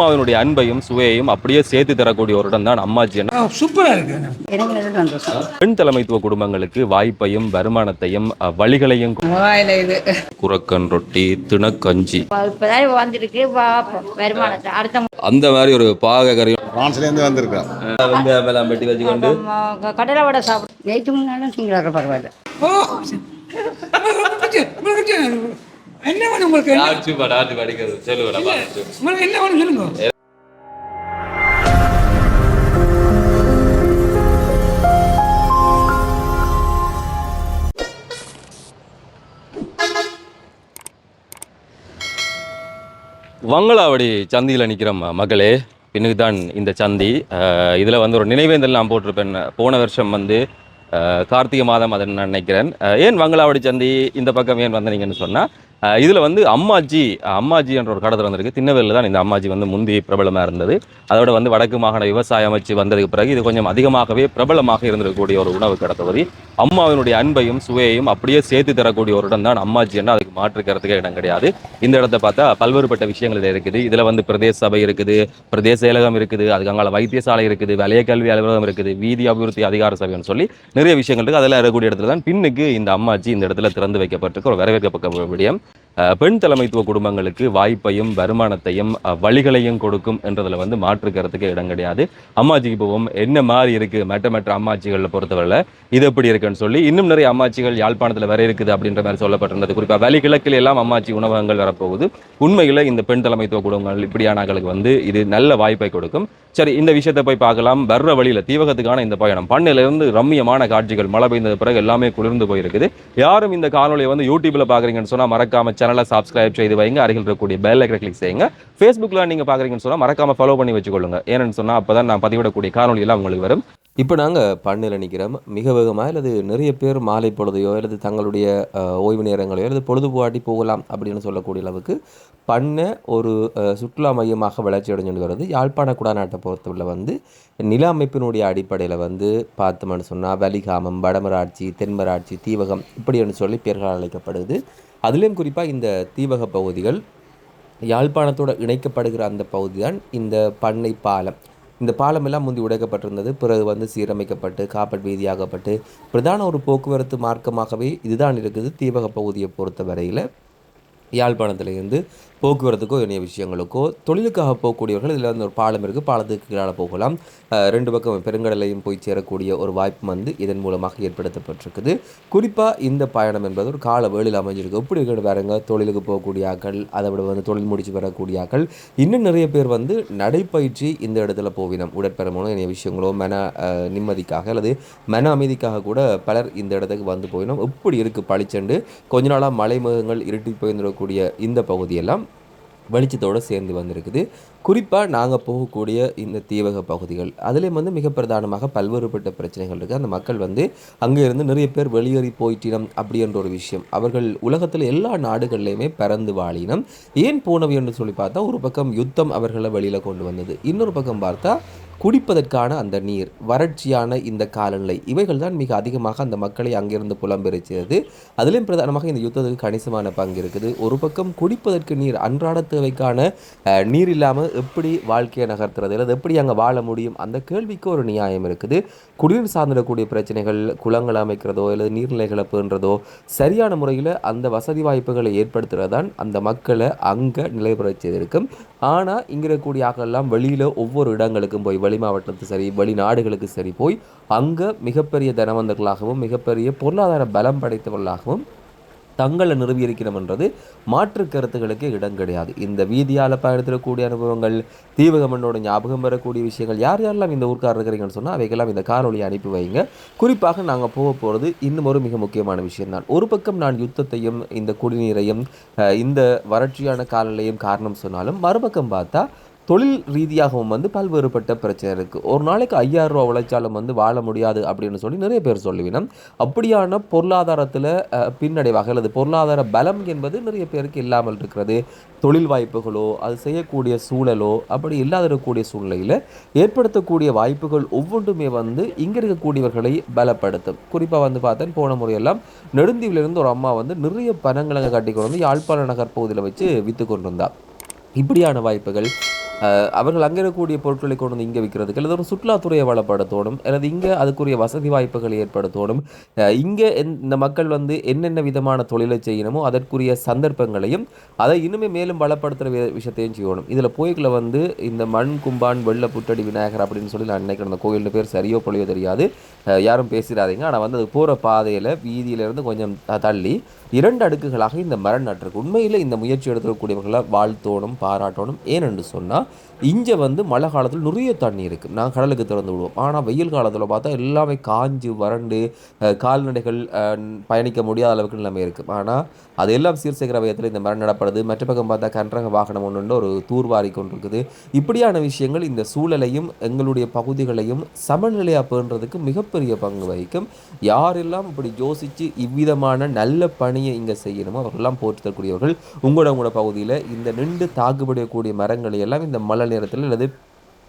அம்மாவினுடைய அன்பையும் சுவையையும் அப்படியே சேர்த்து தரக்கூடிய ஒரு இடம் தான் அம்மாச்சி. சூப்பரா இருக்கு. பெண் தலைமைத்துவ குடும்பங்களுக்கு வாய்ப்பையும் வருமானத்தையும் வழிகளையும் குரக்கன் ரொட்டி தினக்கஞ்சி அந்த மாதிரி ஒரு பாககரையும் பிரான்ஸ்லேருந்து வந்திருக்கோம். வெங்காயம் வெட்டி வச்சுக்கொண்டு கடலை வடை சாப்பிடும் நேற்று முன்னாலும் சிங்கள பரவாயில்ல. என்ன வேணும் உங்களுக்கு? உங்களுக்கு என்ன வேணும் சொல்லுங்க. வங்களாவடி சந்தியில் நிற்கிற மகளே, பின்னுக்கு தான் இந்த சந்தி. இதில் வந்து ஒரு நினைவேந்தல் நான் போட்டிருப்பேன். போன வருஷம் வந்து கார்த்திகை மாதம் அதை நான் நினைக்கிறேன். ஏன் வங்களாவடி சந்தி இந்த பக்கம் ஏன் வந்தீங்கன்னு சொன்னால், இதில் வந்து அம்மாஜி என்ற ஒரு கடை திறந்திருக்கு. திண்ணவேலில் தான் இந்த அம்மாஜி வந்து முந்தி பிரபலமாக இருந்தது. அதோட வந்து வடக்கு மாகாண விவசாய அமைச்சு வந்ததுக்கு பிறகு இது கொஞ்சம் அதிகமாகவே பிரபலமாக இருந்திருக்கக்கூடிய ஒரு உணவு கடை தொகுதி. அம்மாவினுடைய அன்பையும் சுவையையும் அப்படியே சேர்த்து தரக்கூடிய ஒரு இடம் தான் அம்மாஜி. என்ன அதுக்கு மாற்றுக்கிறதுக்கே இடம் கிடையாது. இந்த இடத்த பார்த்தா பல்வேறுபட்ட விஷயங்கள் இதில் இருக்குது. இதில் வந்து பிரதேச சபை இருக்குது, பிரதேச செயலகம் இருக்குது, அதுக்கு அங்கால வைத்தியசாலை இருக்குது, வலய கல்வி அலுவலகம் இருக்குது, வீதி அபிவிருத்தி அதிகார சபைன்னு சொல்லி நிறைய விஷயங்கள் இருக்குது. அதில் இருக்கக்கூடிய இடத்துல தான் பின்னுக்கு இந்த அம்மாஜி இந்த இடத்துல திறந்து வைக்கப்பட்டிருக்கு. ஒரு வரவேற்கப்பட்ட விடயம். பெண் தலைமைத்துவ குடும்பங்களுக்கு வாய்ப்பையும் வருமானத்தையும் வழிகளையும் கொடுக்கும் என்றதில் வந்து மாற்றுக்கிறதுக்கு இடம் கிடையாது. அம்மாச்சிக்கு போவோம். என்ன மாதிரி இருக்குது மற்ற அம்மாச்சிகளில் பொறுத்தவரை இது எப்படி இருக்குன்னு சொல்லி இன்னும் நிறைய அம்மாச்சிகள் யாழ்ப்பாணத்தில் வர இருக்குது அப்படின்ற மாதிரி சொல்லப்பட்டிருந்தது. குறிப்பாக வலி கிழக்கில் எல்லாம் அம்மாச்சி உணவகங்கள் வரப்போகுது. உண்மையில் இந்த பெண் தலைமைத்துவ குடும்பங்கள் இப்படியானங்களுக்கு வந்து இது நல்ல வாய்ப்பை கொடுக்கும். சரி, இந்த விஷயத்தை போய் பார்க்கலாம். வர்ற வழியில் தீவகத்துக்கான இந்த பயணம் பண்ணையிலிருந்து ரம்மியமான காட்சிகள். மழை பெய்த பிறகு எல்லாமே குளிர்ந்து போயிருக்குது. யாரும் இந்த காணொலியை வந்து யூடியூப்ல பார்க்குறீங்கன்னு சொன்னால் மறக்காம சேனலை சப்ஸ்கிரைப் செய்து வைங்க. அருகில் இருக்கக்கூடிய பெல் ஐக்கனை கிளிக் செய்யுங்க. ஃபேஸ்புக்கில் நீங்கள் பார்க்குறீங்கன்னு சொன்னால் மறக்காம ஃபாலோ பண்ணி வச்சுக்கொள்ளுங்க. ஏன்னு சொன்னால் அப்போ தான் நான் பதிவிடக்கூடிய காணொலியெல்லாம் உங்களுக்கு வரும். இப்போ நாங்கள் பண்ணையில் நிற்கிறோம். மிக வேகமாக அல்லது நிறைய பேர் மாலை பொழுதையோ அல்லது தங்களுடைய ஓய்வு நேரங்களையோ அல்லது பொழுதுபோட்டி போகலாம் அப்படின்னு சொல்லக்கூடிய அளவுக்கு பண்ணை ஒரு சுற்றுலா மையமாக வளர்ச்சி அடைஞ்சுட்டு வருது. யாழ்ப்பாண குடாநாட்டை பொறுத்தவரை வந்து நில அமைப்பினுடைய அடிப்படையில் வந்து பார்த்தோம்னு சொன்னால் வலிகாமம், வடமராட்சி, தென்மராட்சி, தீவகம் இப்படின்னு சொல்லி பெயர்கள் அழைக்கப்படுது. அதுலேயும் குறிப்பாக இந்த தீவக பகுதிகள் யாழ்ப்பாணத்தோடு இணைக்கப்படுகிற அந்த பகுதி தான் இந்த பண்ணை பாலம். இந்த பாலம் எல்லாம் முந்தி உடைக்கப்பட்டிருந்தது. பிறகு வந்து சீரமைக்கப்பட்டு காப்பட் வீதியாகப்பட்டு பிரதான ஒரு போக்குவரத்து மார்க்கமாகவே இதுதான் இருக்குது. தீவக பகுதியை பொறுத்த வரையில் யாழ்ப்பாணத்திலேருந்து போக்குவரத்துக்கோ இணைய விஷயங்களுக்கோ தொழிலுக்காக போகக்கூடியவர்கள் இதில் வந்து ஒரு பாலம் இருக்குது. பாலத்துக்கு கீழே போகலாம். ரெண்டு பக்கம் பெருங்கடலையும் போய் சேரக்கூடிய ஒரு வாய்ப்பு வந்து இதன் மூலமாக ஏற்படுத்தப்பட்டிருக்குது. குறிப்பாக இந்த பயணம் என்பது ஒரு கால வேளையில் அமைஞ்சிருக்கு. இப்படி இருக்கிற பாருங்க, தொழிலுக்கு போகக்கூடிய ஆக்கள், அதை விட வந்து தொழில் முடிச்சு வரக்கூடிய ஆக்கள், இன்னும் நிறைய பேர் வந்து நடைப்பயிற்சி இந்த இடத்துல போவினோம். உடற்பெருமனோ இணைய விஷயங்களோ மன நிம்மதிக்காக அல்லது மன அமைதிக்காக கூட பலர் இந்த இடத்துக்கு வந்து போயினோம். இப்படி இருக்குது பளிச்செண்டு. கொஞ்ச நாளாக மலை மேகங்கள் இருட்டி போயிருந்துடக்கூடிய இந்த பகுதியெல்லாம் வெளிச்சத்தோடு சேர்ந்து வந்திருக்குது. குறிப்பாக நாங்கள் போகக்கூடிய இந்த தீவக பகுதிகள் அதுலேயும் வந்து மிக பிரதானமாக பல்வேறுபட்ட பிரச்சனைகள் இருக்குது. அந்த மக்கள் வந்து அங்கே இருந்து நிறைய பேர் வெளியேறி போயிட்டினம் அப்படின்ற ஒரு விஷயம். அவர்கள் உலகத்தில் எல்லா நாடுகள்லையுமே பிறந்து வாழினம். ஏன் போனவை என்று சொல்லி பார்த்தா, ஒரு பக்கம் யுத்தம் அவர்களை வெளியில் கொண்டு வந்தது. இன்னொரு பக்கம் பார்த்தா குடிப்பதற்கான அந்த நீர், வறட்சியான இந்த காலநிலை, இவைகள் தான் மிக அதிகமாக அந்த மக்களை அங்கிருந்து புலம்பெயர்ச்சது. அதிலும் பிரதானமாக இந்த யுத்தத்துக்கு கணிசமான பங்கு இருக்குது. ஒரு பக்கம் குடிப்பதற்கு நீர், அன்றாட தேவைக்கான நீர் இல்லாமல் எப்படி வாழ்க்கையை நகர்த்துறது, அல்லது எப்படி அங்கே வாழ முடியும், அந்த கேள்விக்கு ஒரு நியாயம் இருக்குது. குடிநீர் சார்ந்திடக்கூடிய பிரச்சனைகள், குளங்கள் அமைக்கிறதோ அல்லது நீர்நிலைகளை பேணுறதோ சரியான முறையில் அந்த வசதி வாய்ப்புகளை ஏற்படுத்துகிறதான் அந்த மக்களை அங்கே நிலைபெறச் செய்திருக்கும். ஆனால் இங்கே இருக்கக்கூடிய ஆக்கெல்லாம் வெளியில் ஒவ்வொரு இடங்களுக்கும் போய், வெளி மாவட்டத்துக்கு சரி வெளிநாடுகளுக்கு சரி போய் அங்கே மிகப்பெரிய தனவந்தர்களாகவும் மிகப்பெரிய பொருளாதார பலம் படைத்தவர்களாகவும் தங்களை நிறுவியிருக்கிறோம்ன்றது மாற்று கருத்துக்களுக்கு இடம் கிடையாது. இந்த வீதியால் பயணித்திடக்கூடிய அனுபவங்கள், தீவகமண்ணோட ஞாபகம் வரக்கூடிய விஷயங்கள், யார் யாரெல்லாம் இந்த ஊருக்காரர் இருக்கிறீங்கன்னு சொன்னால் அவைகள்லாம் இந்த காணொலியை அனுப்பி வைங்க. குறிப்பாக நாங்கள் போக போகிறது இன்னும் ஒரு மிக முக்கியமான விஷயம்தான். ஒரு பக்கம் நான் யுத்தத்தையும் இந்த குடிநீரையும் இந்த வறட்சியான காலநிலையும் காரணம் சொன்னாலும், மறுபக்கம் பார்த்தா தொழில் ரீதியாகவும் வந்து பல்வேறுபட்ட பிரச்சனை இருக்குது. ஒரு நாளைக்கு 5000 ரூபா உழைச்சாலும் வந்து வாழ முடியாது அப்படின்னு சொல்லி நிறைய பேர் சொல்லுவினோம். அப்படியான பொருளாதாரத்தில் பின்னடைவாக அல்லது பொருளாதார பலம் என்பது நிறைய பேருக்கு இல்லாமல் இருக்கிறது. தொழில் வாய்ப்புகளோ அது செய்யக்கூடிய சூழலோ அப்படி இல்லாத இருக்கக்கூடிய சூழ்நிலையில் ஏற்படுத்தக்கூடிய வாய்ப்புகள் ஒவ்வொன்றுமே வந்து இங்கே இருக்கக்கூடியவர்களை பலப்படுத்தும். குறிப்பாக வந்து பார்த்தேன், போன முறையெல்லாம் நெடுந்தீவிலிருந்து ஒரு அம்மா வந்து நிறைய பணங்களை கட்டி கொண்டு வந்து யாழ்ப்பாண நகர் பகுதியில் வச்சு விற்று கொண்டு வந்தார். இப்படியான வாய்ப்புகள் அவர்கள் அங்கே இருக்கக்கூடிய பொருட்களை கொண்டு வந்து இங்கே விற்கிறதுக்கு அல்லது ஒரு சுற்றுலாத்துறையை வளப்படுத்தணும் அல்லது இங்கே அதுக்குரிய வசதி வாய்ப்புகளை ஏற்படுத்தணும். இங்கே இந்த மக்கள் வந்து என்னென்ன விதமான தொழிலை செய்யணுமோ அதற்குரிய சந்தர்ப்பங்களையும் அதை இன்னுமே மேலும் வளப்படுத்துகிற விஷயத்தையும் செய்யணும். இதில் கோயிலில் வந்து இந்த மண் கும்பான் வெள்ள புற்றடி விநாயகர் அப்படின்னு சொல்லி நான் நினைக்கிறேன். அந்த கோயிலில் பேர் சரியோ பொழியோ தெரியாது, யாரும் பேசிடாதீங்க. ஆனால் வந்து அது போகிற பாதையில் வீதியிலேருந்து கொஞ்சம் தள்ளி 2 அடுக்குகளாக இந்த மரம் நட்டிருக்கு. உண்மையில் இந்த முயற்சி எடுத்துக்கக்கூடியவர்களை வாழ்த்தோணும், பாராட்டணும். ஏனென்று சொன்னால் இங்கே வந்து மழை காலத்தில் நிறைய தண்ணி இருக்குது, நான் கடலுக்கு திறந்து விடுவோம். ஆனால் வெயில் காலத்தில் பார்த்தா எல்லாமே காஞ்சு வறண்டு கால்நடைகள் பயணிக்க முடியாத அளவுக்கு நிலைமை இருக்குது. ஆனால் அதெல்லாம் சீர் செய்கிற வகையில் இந்த மரம் நடப்படுது. மற்ற பக்கம் பார்த்தா கன்றக வாகனம் ஒன்று ஒரு தூர்வாரி கொண்டிருக்குது. இப்படியான விஷயங்கள் இந்த சூழலையும் எங்களுடைய பகுதிகளையும் சமநிலையாக பேணுறதுக்கு மிகப்பெரிய பங்கு வகிக்கும். யாரெல்லாம் இப்படி யோசித்து இவ்விதமான நல்ல பணியை இங்கே செய்யணுமோ அவர்களெல்லாம் போற்றுதற்கூடியவர்கள். உங்களோட பகுதியில் இந்த நின்று தாக்குப்படக்கூடிய மரங்களை எல்லாம் இந்த மழை நேரத்தில் அல்லது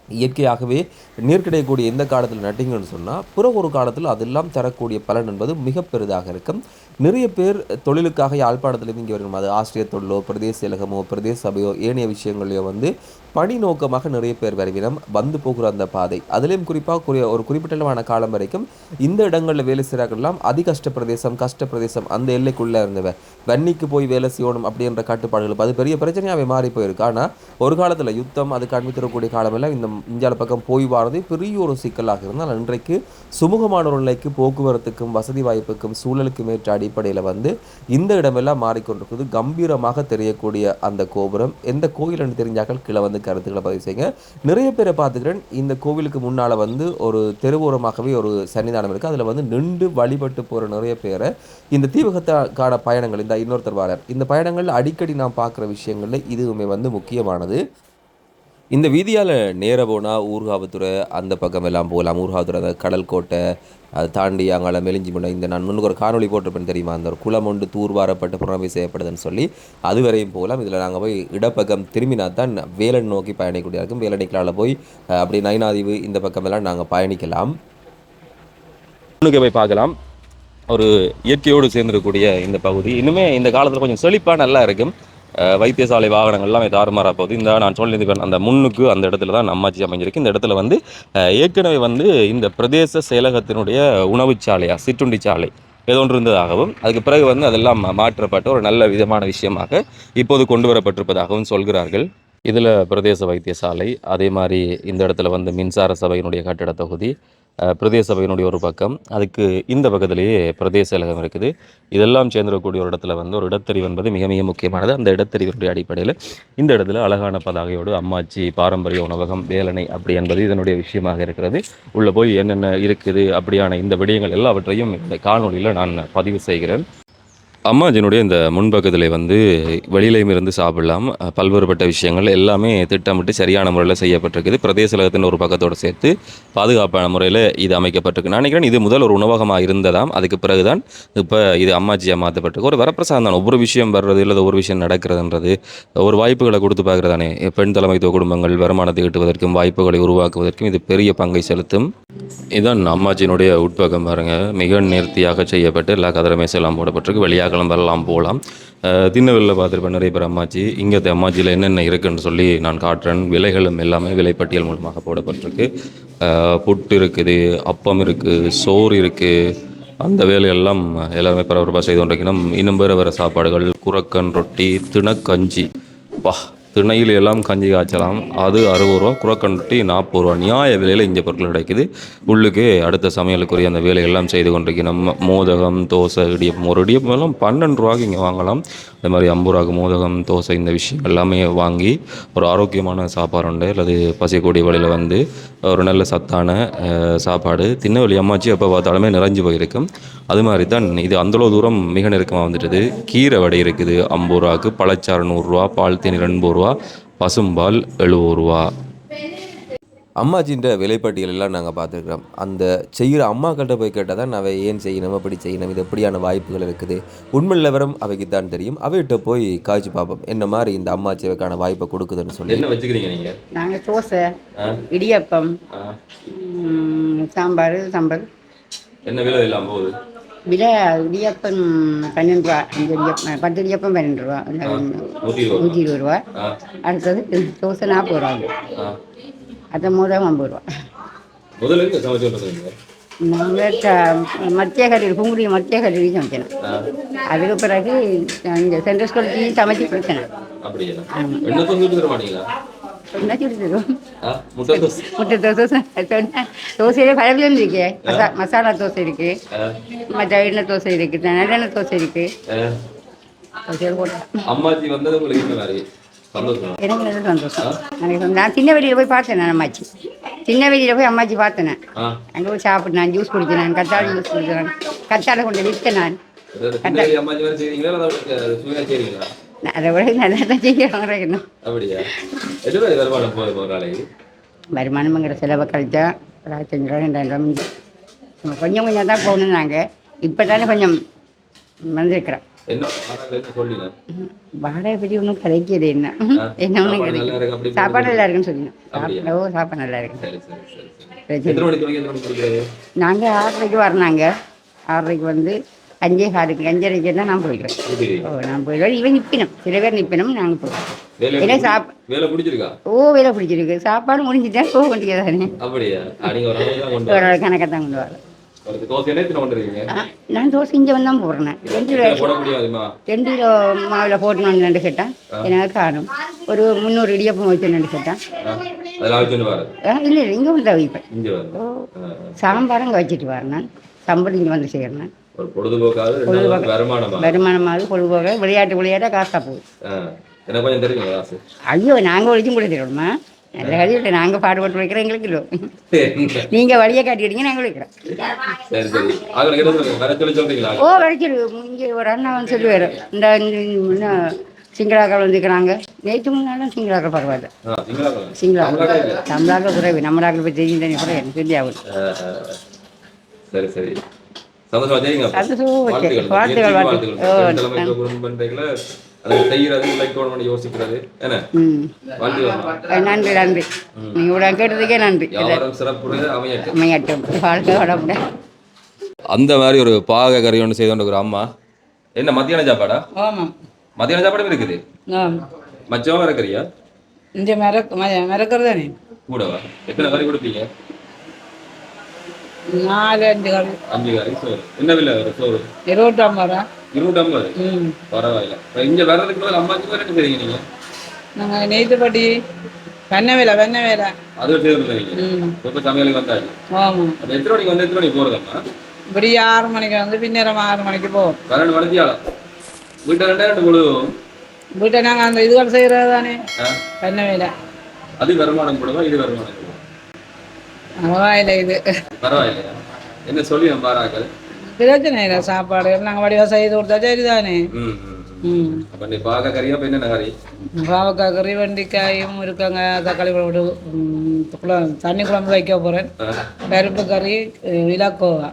இயற்கையாகவே நீர் கிடைக்கக்கூடிய எந்த காலத்தில் நட்டிங்கன்னு சொன்னால் பிறகு ஒரு காலத்தில் அதெல்லாம் தரக்கூடிய பலன் என்பது மிக பெரிதாக இருக்கும். நிறைய பேர் தொழிலுக்காக யாழ்ப்பாணத்திலேருந்து இங்கே வரணும். அது ஆசிரியர் தொழிலோ பிரதேச செயலகமோ பிரதேச சபையோ ஏனைய விஷயங்களையோ வந்து பணி நோக்கமாக நிறைய பேர் வருவினம் வந்து போகிற அந்த பாதை. அதுலேயும் குறிப்பாக ஒரு குறிப்பிட்டளவான காலம் வரைக்கும் இந்த இடங்களில் வேலை செய்கிறார்கள்லாம் அதிகஷ்ட பிரதேசம் கஷ்ட பிரதேசம் அந்த எல்லைக்குள்ளே இருந்தவ வன்னிக்கு போய் வேலை செய்யணும் அப்படின்ற கட்டுப்பாடுகள் அது பெரிய பிரச்சனையாகவே மாறி போயிருக்கு. ஆனால் ஒரு காலத்தில் யுத்தம் அது கண்மித்தரக்கூடிய காலமெல்லாம் இந்த இந்தியாவில் பக்கம் போய் வாரது பெரிய ஒரு சிக்கலாக இருந்தால் இன்றைக்கு சுமூகமான ஒரு நிலைக்கு போக்குவரத்துக்கும் வசதி வாய்ப்புக்கும் சூழலுக்கும் ஏற்ற அடிப்படையில் வந்து இந்த இடமெல்லாம் மாறிக்கொண்டிருக்குது. கம்பீரமாக தெரியக்கூடிய அந்த கோபுரம் எந்த கோயில் என்று தெரிஞ்சாக்கள் கீழே வந்து கருத்துக்களை பதிவு செய்யுங்க. நிறைய பேரை பார்த்துக்கிறேன் இந்த கோவிலுக்கு முன்னால் வந்து ஒரு தெருவோரமாகவே ஒரு சன்னிதானம் இருக்குது. அதில் வந்து நின்று வழிபட்டு போகிற நிறைய பேரை இந்த தீபகத்துக்கான பயணங்கள் இந்த இன்னொருத்தர் வாரர் இந்த பயணங்கள் அடிக்கடி நான் பார்க்குற விஷயங்களில் இதுவுமே வந்து முக்கியமானது. இந்த வீதியால் நேர போனால் ஊர்காவத்துறை அந்த பக்கம் எல்லாம் போகலாம். ஊர்காவத்துறை அந்த கடல் கோட்டை அதை தாண்டி அங்கால மெலிஞ்சி முன்ன இந்த நான் முன்னுக்கு ஒரு காணொலி போட்டிருப்பேன் தெரியுமா, அந்த ஒரு குளம் ஒன்று தூர்வாரப்பட்டு புறமை செய்யப்படுதுன்னு சொல்லி அது வரையும் போகலாம். இதில் நாங்கள் போய் இடப்பக்கம் திரும்பினா தான் வேலன் நோக்கி பயணிக்கூடிய இருக்கும். வேலணிக்கலால் போய் அப்படி நைனாதீவு இந்த பக்கமெல்லாம் நாங்கள் பயணிக்கலாம். முன்னுக்கு போய் பார்க்கலாம். ஒரு இயற்கையோடு சேர்ந்திருக்கக்கூடிய இந்த பகுதி இன்னுமே இந்த காலத்தில் கொஞ்சம் செழிப்பாக நல்லா இருக்கும். வைத்தியசாலை வாகனங்கள் எல்லாமே தாறுமாறாக போகுது. இந்த நான் சொல்லியிருக்கேன் அந்த முன்னுக்கு அந்த இடத்துல தான் அம்மாச்சி அமைஞ்சிருக்கு. இந்த இடத்துல வந்து ஏற்கனவே வந்து இந்த பிரதேச செயலகத்தினுடைய உணவுச்சாலையா சிற்றுண்டி சாலை ஏதோ ஒன்று இருந்ததாகவும் அதுக்கு பிறகு வந்து அதெல்லாம் மாற்றப்பட்ட ஒரு நல்ல விதமான விஷயமாக இப்போது கொண்டு வரப்பட்டிருப்பதாகவும் சொல்கிறார்கள். இதில் பிரதேச வைத்தியசாலை, அதே மாதிரி இந்த இடத்துல வந்து மின்சார சபையினுடைய கட்டிட தொகுதி, பிரதேச சபையினுடைய ஒரு பக்கம், அதுக்கு இந்த பக்கத்திலேயே பிரதேச செயலகம் இருக்குது. இதெல்லாம் சேர்ந்திருக்கக்கூடிய ஒரு இடத்துல வந்து ஒரு இடத்தறிவு என்பது மிக மிக முக்கியமானது. அந்த இடத்தறிவினுடைய அடிப்படையில் இந்த இடத்துல அழகான பதாகையோடு அம்மாச்சி பாரம்பரிய உணவகம் வேலனை அப்படி என்பது இதனுடைய விஷயமாக இருக்கிறது. உள்ளே போய் என்னென்ன இருக்குது அப்படியான இந்த விடயங்கள் எல்லாவற்றையும் இந்த காணொலியில் நான் பதிவு செய்கிறேன். அம்மாஜினுடைய இந்த முன்பக்கத்தில் வந்து வெளியிலையும் இருந்து சாப்பிடலாம். பல்வேறுபட்ட விஷயங்கள் எல்லாமே திட்டமிட்டு சரியான முறையில் செய்யப்பட்டிருக்குது. பிரதேச செயலகத்தின் ஒரு பக்கத்தோடு சேர்த்து பாதுகாப்பான முறையில் இது அமைக்கப்பட்டிருக்கு. நான் நினைக்கிறேன் இது முதல் ஒரு உணவகமாக இருந்ததாம். அதுக்கு பிறகுதான் இப்போ இது அம்மாஜியாக மாற்றப்பட்டிருக்கு. ஒரு வரப்பிரசாதம் தான். ஒவ்வொரு விஷயம் வர்றது இல்லை ஒவ்வொரு விஷயம் நடக்கிறதுன்றது ஒரு வாய்ப்புகளை கொடுத்து பார்க்குறதானே. பெண் தலைமைத்துவ குடும்பங்கள் வருமானத்தை ஈட்டுவதற்கும் வாய்ப்புகளை உருவாக்குவதற்கும் இது பெரிய பங்கை செலுத்தும். இதுதான் அம்மாஜியினுடைய உட்பக்கம் பாருங்க. மிக நேர்த்தியாக செய்யப்பட்டு எல்லா கதிரமேசம் எல்லாம் போடப்பட்டிருக்கு. வெளியாகலாம் வரலாம் போகலாம். திண்ணவெளியில் பார்த்துருப்பேன் நிறைய பேர் அம்மாச்சி. இங்கே அம்மாச்சியில் என்னென்ன இருக்குன்னு சொல்லி நான் காட்டுறேன். விலைகளும் எல்லாமே விலைப்பட்டியல் மூலமாக போடப்பட்டிருக்கு. புட்டு இருக்குது, அப்பம் இருக்குது, சோறு இருக்குது. அந்த வேலையெல்லாம் எல்லாருமே பரபரப்பாக செய்து கொண்டிருக்கணும். இன்னும் வேறு வேறு சாப்பாடுகள், குரக்கன் ரொட்டி, திணக்கஞ்சி. வா, திணையில் எல்லாம் கஞ்சி காய்ச்சலாம். அது 60 ரூபா, குரக்கன் ரொட்டி 40 ரூபா. நியாய விலையில் இங்கே பொருட்கள் கிடைக்குது. உள்ளுக்கு அடுத்த சமையலுக்குரிய அந்த வேலையெல்லாம் செய்து கொண்டிருக்கணும். மோதகம், தோசை, இடியப்பம். ஒரு இடியப்பம் எல்லாம் 12 ரூபாய்க்கு இங்கே வாங்கலாம். அதே மாதிரி 50 ரூபாய்க்கு மோதகம், தோசை இந்த விஷயம் எல்லாமே வாங்கி ஒரு ஆரோக்கியமான சாப்பாடு உண்டு அல்லது பசிக்கூடிய வழியில் வந்து ஒரு நல்ல சத்தான சாப்பாடு திண்ணவெளி அம்மாச்சி எப்போ பார்த்தாலுமே நிறைஞ்சு போயிருக்கும். அது மாதிரி தான் இது அந்தளவு தூரம் மிக நெருக்கமாக வந்துட்டுது. கீரை வடை இருக்குது 50 ரூபாய்க்கு, பழச்சாறு 100 ரூபா, பால் தேநீர் 80 ரூபா, பசும்பால் 70 ரூபா. அம்மாச்சின்ற விலைப்பட்டியல் எல்லாம் நாங்கள் பார்த்துருக்குறோம். அந்த செய்கிற அம்மாக்கிட்ட போய் கேட்டால் தான் அவை ஏன் செய்யணும், எப்படி செய்யணும், இது எப்படியான வாய்ப்புகள் இருக்குது, உண்மை நிலவரம் அவைக்கு தான் தெரியும். அவைகிட்ட போய் காய்ச்சி பார்ப்போம் என்ன மாதிரி இந்த அம்மாச்சி அவைக்கான வாய்ப்பை கொடுக்குதுன்னு சொல்லி. என்ன வச்சுக்கிறீங்க நீங்கள்? நாங்கள் தோசை, இடியப்பம், சாம்பார், சம்பல். என்ன விலை எல்லாம் போகுது? விலை இடியப்பம் 12 ரூபா, 5 இடியப்பம் 10 இடியப்பம் 12 ரூபா, 120 ரூபா. அடுத்தது தோசை 40 ரூபா, அது மோதம் 50 ரூபா. முதல்ல இருந்து சமைச்சு கொண்டு நாங்கள் மத்திய கல்லூரி குங்குடி மத்திய கல்லூரி சமைச்சேன். அதுக்கு பிறகு இந்த சென்ட்ரல் ஸ்கூலுக்கு சமைச்சு கொடுத்தேன். அப்படியா? என்ன தோசை தர மாட்டீங்களா? என்ன சொல்லி தருவோம்? முட்டை தோசை. முட்டை தோசை தோசையிலே பழவிலும் இருக்கு. மசாலா தோசை இருக்கு, மற்ற எண்ணெய் தோசை இருக்கு, நல்லெண்ணெய் தோசை இருக்கு. தோசையில் போட்டேன். அம்மாச்சி வந்தது உங்களுக்கு என்ன மாதிரி சந்தோஷம்? எனக்கு நல்ல சந்தோஷம். நான் சின்ன வெளியில் போய் பார்த்தேன். நான் அம்மாச்சி சின்ன வெளியில் போய் அம்மாச்சி பார்த்தேன். அங்கே போய் சாப்பிட்டு நான் ஜூஸ் குடிக்கிறேன், கத்தாழை ஜூஸ் குடிக்கிறேன், கத்தாழை கொண்டு விற்க நான். அதை விட நல்லா தான் செய்யணும். அப்படியா? எது வருமானம் போகிற வருமானம்ங்கிற செலவை கழிச்சா ஒரு 500 ரூபா 2000 ரூபா நம்ம கொஞ்சம் கொஞ்சம் தான் போகணும். நாங்கள் இப்போ தானே கொஞ்சம் வந்திருக்கிறோம். வாடகை பற்றி ஒன்றும் கிடைக்கிறது என்ன என்ன ஒன்றும் கிடைக்கும். சாப்பாடு நல்லா இருக்குன்னு சொல்லிடணும். சாப்பாடு நல்லா இருக்கு. நாங்கள் 6:30 வரனாங்க. 6:30 வந்து 5:15 5:30 தான் நான் போயிடுவேன். நான் போயிடுவேன். இவன் நிற்பினும், சில பேர் நிற்பினும், நாங்கள் போயிடுவோம். ஏன்னா வேலை பிடிச்சிருக்கு. சாப்பாடு முடிஞ்சுட்டா போக வேண்டியதானே. ஒரு நாள் கணக்கை தான் கொண்டு வரேன். நான் தோசை இங்கே வந்து தான் போடுறேன். 2 கிலோ மாவில் போட்டணும் 2 கேட்டான். எனக்கு காணும் ஒரு 300 இடியப்பம் வச்சு 2 கேட்டான். இல்லை இங்கே வந்து வைப்பேன். சாம்பார் அங்கே வச்சுட்டு வரேன். நான் சம்பளம் இங்கே வந்து செய்கிறேன். வருமானமாவது பொழுதுபோக விளையாட்ட காசா போகுது. ஐயோ நாங்கள் ஒழிச்சும் கூட தருவோம்மா. நல்ல கழிவு நாங்கள் பாடுபட்டு வைக்கிறோம். எங்களுக்கு இல்லை. நீங்கள் வழியை காட்டிடுங்க, நாங்கள் வைக்கிறோம். வரைச்சிடு. இங்கே ஒரு அண்ணா வந்து சொல்லுவார், இந்த சிங்களாக்கள் வந்துக்கிறாங்க. நேற்று முன்னாலும் சிங்களாக்கள் பரவாயில்ல. சிங்களாக்கள் தமிழாக்கள் குறைவு. நம்மளாக்கள் போய் தெரியும் தானே கூட எனக்கு சொல்லி ஆகும். யோசிக்கிறது. நன்றி நன்றி. நீங்க கேட்டதுக்கே நன்றி. அமையட்டும். வாழ்க்கை வளமுட. அந்த மாதிரி ஒரு பாக கறி ஒன்று செய்து கொண்டு அம்மா. என்ன மத்தியான சாப்பாடா? ஆமாம், மத்தியான சாப்பாடும் இருக்குது. மச்சம் மரக்கறியா? இந்த மரக்கறி தானே கூடவா? எத்தனை கறி கொடுப்பீங்க? 4-5 கறி. 5 கறி சோறு. என்ன விலை ஒரு சோறு? 250 ரூபா. 250? பரவாயில்ல. இங்கே வர்றதுக்கு பதில் அம்மாச்சி என்ன செய்றீங்க நீங்க? நாங்கள் நெய்த்துப்பட்டி வெண்ணெய் வேலை அது செய்யறீங்க. இப்போ சமையலுக்கு வந்தாச்சு. ஆமாம். அப்போ எத்தனை மணிக்கு வந்து எத்தனை மணிக்கு போகிறதம்மா? இப்படி 6 மணிக்கு வந்து பின்னேரம் 6 மணிக்கு போவோம். 12 மணித்தியாலும் வீட்டை 2 பொழுதும் வீட்டை நாங்கள் அந்த இதுகள் செய்கிறது தானே வெண்ணெய் வேலை. அது வருமானம் போடுவா, இது வருமானம் போடுவா? பரவாயில்லை. இது பரவாயில்லையா? என்ன சொல்லி நம்ம பாராக்கள் பிரச்சனை இல்லை. சாப்பாடு நாங்கள் வடிவா செய்து கொடுத்தா சரி தானே. அப்போ நீ பாக கறியா? இப்போ என்னென்ன கறி? பாவக்காய் கறி, வெண்டைக்காயும் இருக்காங்க, தக்காளி குழம்பு, தண்ணி குழம்பு வைக்க போகிறேன், பருப்பு கறி, இலக்கோவா.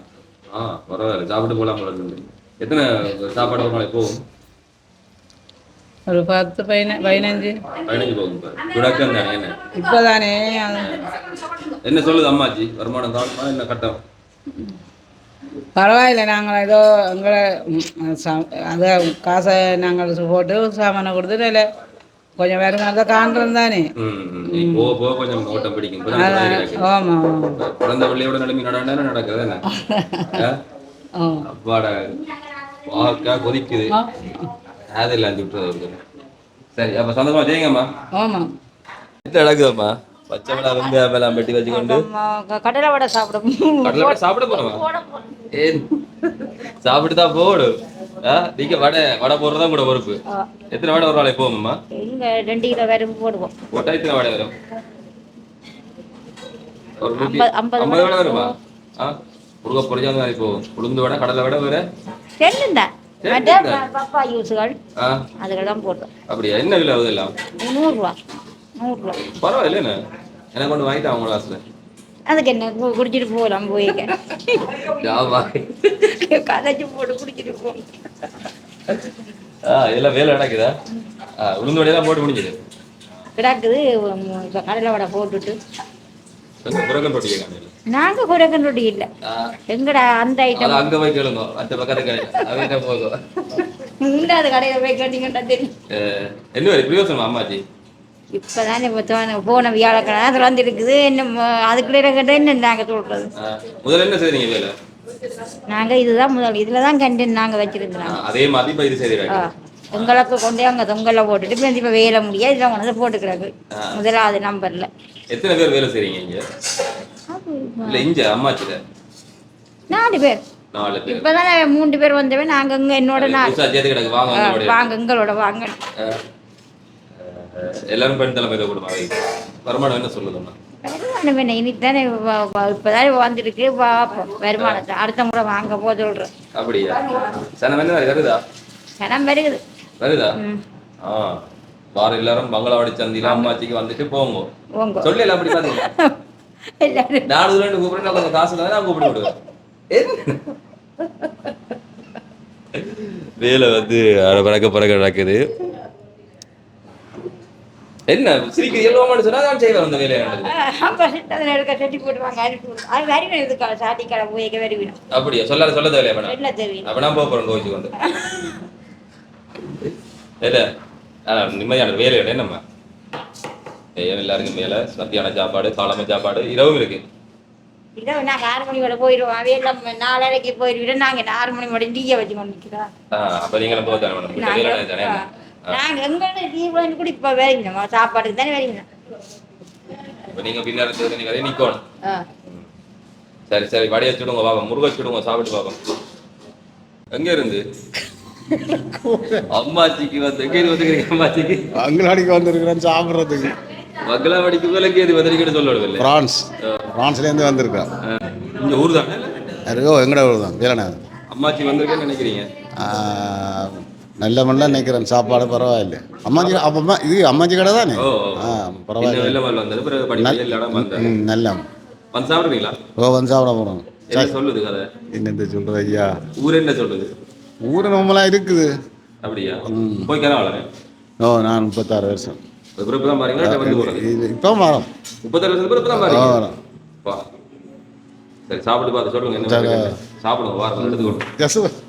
பரவாயில்ல, சாப்பிட்டு போகலாம் போல இருக்கு. எத்தனை சாப்பாடு ஒரு நாளைக்கு போகும்? ஒரு 10-15 போகும். தொடக்கம் தானே. என்ன இப்போ தானே. என்ன சொல்லுது அம்மாச்சி? வருமானம் தாழ்மா இல்லை கட்டம்? பரவாயில்லை. நாங்கள் ஏதோ எங்களை அதை காசை நாங்கள் போட்டு சாமானை கொடுத்து இல்லை கொஞ்சம் வருமானத்தை காண்றது தானே. போக போக கொஞ்சம் ஓட்டம் பிடிக்கும். ஆமாம். பிறந்த பிள்ளையோட நிலைமை நடக்கிறது என்ன? அப்பாட வாக்கா கொதிக்குது. அதெல்லாம் விட்டுறது. சரி, அப்போ சந்தோஷமா செய்யுங்கம்மா. ஆமாம். என்ன நடக்குதம்மா? பச்சை மிளகா வெங்காயம் எல்லாம் வெட்டி வச்சுக்கொண்டு கடலை வடை சாப்பிட போறோமா? சாப்பிட்டு தான் போடும். நீங்க வடை போடுறதா கூட பொறுப்பு. எத்தனை வடை ஒரு நாளைக்கு போகும்மா? 2 கிலோ வரை போடுவோம். போட்டா எத்தனை வடை வரும்? ஒரு 50 வடை வருமா? உருக பொறிஞ்சா மாதிரி போகும். உளுந்து வடை, கடலை வடை வேற பப்பா யூஸுகள் அதுக்கெல்லாம் போடுறோம். அப்படியா? என்ன விலை ஆகுது எல்லாம்? 100 ரூபா. 100 ரூபா. பரவாயில்ல. என்ன எனக்கு கொண்டு வாங்கிட்டா அவங்க கிளாஸ்ல அதுக்கு என்ன குடிச்சிட்டு போகலாம். போய்க்க கதைச்சு போட்டு குடிச்சிட்டு போகலாம். எல்லாம் வேலை நடக்குதா? உளுந்து வடையெல்லாம் போட்டு முடிஞ்சுது கிடக்குது. கடலை வடை போட்டுட்டு புறக்கல் ரொட்டி நாங்க குறைக்கண்டி இல்லை எங்கடா அந்த அது ஐட்டம் அங்க போய் கேளுங்க அந்த பக்கத்து கடையில் அவங்க போகும். இல்லாத கடையில் போய் கேட்டீங்கன்னா தெரியும். என்ன வரை பிரயோசனம் அம்மாச்சி? இப்போதான் இப்போ போன வியாழக்கிழமை அதில் வந்து இருக்குது இன்னும் அதுக்குள்ளே கேட்டால் என்ன நாங்கள் சொல்கிறது. முதல்ல என்ன செய்றீங்க வேலை? நாங்கள் இதுதான் முதல் இதில் தான் கண்டென்ட் நாங்கள் வச்சுருக்கிறோம். அதே மாதிரி இப்போ இது செய்கிறாங்க. எங்களுக்கு கொண்டே அங்கே தொங்கலை போட்டுட்டு இப்போ வேலை முடியாது இதில் கொண்டு போட்டுக்கிறாங்க முதலாவது நம்பரில். எத்தனை பேர் வேலை செய்றீங்க இங்க? இல்லை இங்க அம்மாச்சில 4 பேர். 4 பேர். இப்போதான் 3 பேர் வந்தவன் நாங்கள் இங்கே என்னோட வாங்க எங்களோட வாங்க. எல்லாரும் பெண் தலைமையில கொடுமா வருமானம் என்ன சொல்லுதுன்னா? வருமானம் என்ன இன்னைக்கு தானே இப்போதான் வந்துருக்கு பார்ப்போம் வருமானத்தை அடுத்த முறை வாங்க போக சொல்கிறேன். அப்படியா? சனம் என்ன வருதா? சனம் வருகுது. வருதா? வார எல்லாரும் பங்களாவாடி சந்தியில அம்மாச்சிக்கு வந்துட்டு போங்க சொல்லல. அப்படி பாத்தீங்களா? 4 ரெண்டு கூப்பிட்டு கொஞ்சம் காசு தான் நான் கூப்பிட்டு விடுவேன். வேலை வந்து பறக்க நடக்குது. என்ன சிரிக்க இயல்பான்னு சொன்னா நான் செய்வேன் அந்த வேலையை. அப்படியா? சொல்ல தேவையா வேணாம். அப்ப நான் போறேன் கோவிச்சு கொண்டு இல்ல நிம்மதியான வேலை நம்ம எல்லாருக்கும் மேல மத்தியான சாப்பாடு காலமை சாப்பாடு இரவும் இருக்கு. நாங்க 6 மணி வரை போயிடுவோம். எல்லாம் 4:30 போயிடுவோம். நாங்க 6 மணி வரை டீயை வச்சு கொண்டிருக்கிறோம். அப்ப நீங்களும் போதானே நாங்க எங்களோட டீ வாங்கி கூட இப்ப வேலைங்க சாப்பாடுக்கு தானே வேலைங்க. இப்ப நீங்க பின்னாடி நீங்க நிக்கணும். சரி வடைய வச்சுடுங்க பாப்பா, முருகை வச்சுடுங்க சாப்பிட்டு பாப்போம். எங்க இருந்து அம்மாச்சிக்கு வந்து எங்க வந்துக்கிறீங்க? அம்மாச்சிக்கு அங்கலாடிக்கு வந்திருக்கிறேன் சாப்பிட்றதுக்கு. மங்களாவாடிக்கு மேல எங்கே வந்திருக்கேன்னு சொல்லவில்லை. பிரான்ஸ்லேருந்து வந்திருக்கேன். இங்க ஊர் தானே? எங்கட ஊர் தான் வேலைண்ணா. அம்மாச்சி வந்திருக்கேன்னு நினைக்கிறீங்க? நல்ல மண்ணெலாம் நினைக்கிறேன். சாப்பாடு பரவாயில்ல. அம்மாச்சி அப்போ இது அம்மாச்சி கடை தானே? பரவாயில்ல. நல்ல வந்து சாப்பிடுவீங்களா? வந்து சாப்பிட போகிறோம். என்ன சொல்லுது கதை? என்னென்ன சொல்கிறது ஐயா? ஊர் என்ன சொல்லுது? ஊர் நம்மளாம் இருக்குது. அப்படியா? போய் கனவாளே? நான் 36 வருஷம். தான் பாருங்களா? இப்போ வரோம். 36 வருஷத்துக்கு தான் பாருங்க வரோம். சரி சாப்பிட்டு பார்த்து சொல்லுங்க. என்ன சாப்பிடுங்க வாரம் எடுத்துக்கணும்.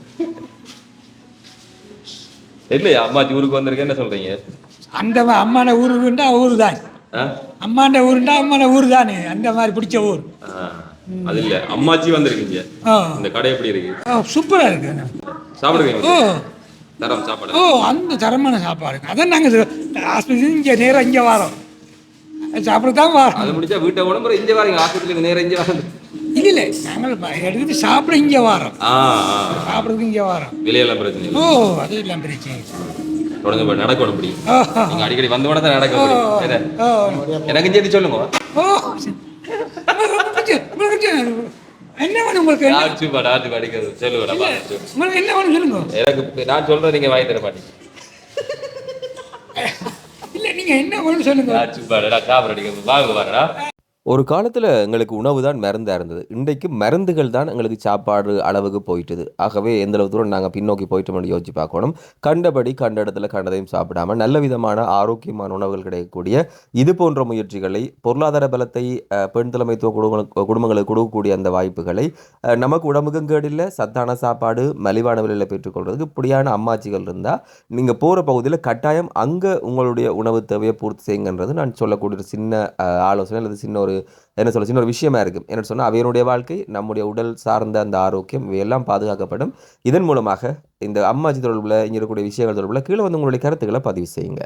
இல்லையா அம்மாச்சி ஊருக்கு வந்திருக்கேன் என்ன சொல்றீங்க? அந்த அம்மான ஊருண்டா ஊர் தான். அம்மாண்ட ஊருண்டா அம்மான ஊர் தானே. அந்த மாதிரி பிடிச்ச ஊர் அது இல்ல. அம்மாச்சி வந்திருக்கீங்க. இந்த கடை எப்படி இருக்கு? சூப்பரா இருக்கு. சாப்பிடுவீங்க? தரம் சாப்பாடு. அந்த தரமான சாப்பாடு. அதான் நாங்க ஆஸ்பத்திரி இங்க நேரம் இங்க வரோம் சாப்பிடத்தான் வரோம். அது முடிச்சா வீட்டை உடம்பு இங்க வரீங்க. ஆஸ்பத்திரிக்கு நேரம் இங்க வரோம். இல்ல நாங்கள் எடுத்துட்டு சாப்பிட இங்க வரோம். சாப்பிடுறதுக்கு இங்க வரோம். விலையெல்லாம் பிரச்சனை இல்லை. அது எல்லாம் பிரச்சனை தொடங்க நடக்கணும். அப்படி நீங்க அடிக்கடி வந்த உடனே நடக்க எனக்கு சேர்த்து சொல்லுங்க. என்ன வேணும் உங்களுக்கு? சொல்லுங்க என்ன வேணும் சொல்லுங்க. எனக்கு நான் சொல்றேன் நீங்க வாங்கி தர மாட்டீங்க. இல்ல நீங்க என்ன வேணும் சொல்லுங்க. வாங்க வாங்கடா. ஒரு காலத்தில் எங்களுக்கு உணவு தான் மருந்தாக இருந்தது. இன்றைக்கு மருந்துகள் தான் எங்களுக்கு சாப்பாடு அளவுக்கு போயிட்டுது. ஆகவே எந்தளவு தூரம் நாங்கள் பின்னோக்கி போயிட்டோம்னு யோசிச்சு பார்க்கணும். கண்டபடி கண்ட இடத்துல கண்டதையும் சாப்பிடாமல் நல்ல விதமான ஆரோக்கியமான உணவுகள் கிடைக்கக்கூடிய இது போன்ற முயற்சிகளை, பொருளாதார பலத்தை பெண் தலைமைத்துவ குடும்பங்களுக்கு கொடுக்கக்கூடிய அந்த வாய்ப்புகளை, நமக்கு உடம்புக்கும் கேடில்லை, சத்தான சாப்பாடு மலிவான விலையில் பெற்றுக்கொள்றதுக்கு இப்படியான அம்மாச்சிகள் இருந்தால் நீங்கள் போகிற பகுதியில் கட்டாயம் அங்கே உங்களுடைய உணவு தேவையை பூர்த்தி செய்யுங்கன்றது நான் சொல்லக்கூடிய சின்ன ஆலோசனை அல்லது சின்ன ஒரு விஷயமா இருக்கும். என்ன சொன்னால் அவையனுடைய வாழ்க்கை, நம்முடைய உடல் சார்ந்த அந்த ஆரோக்கியம் இவையெல்லாம் பாதுகாக்கப்படும். இதன் மூலமாக இந்த அம்மாச்சி தொடர்பில் இங்கே இருக்கக்கூடிய விஷயங்கள் தொடர்பில் கீழே வந்து உங்களுடைய கருத்துக்களை பதிவு செய்யுங்க.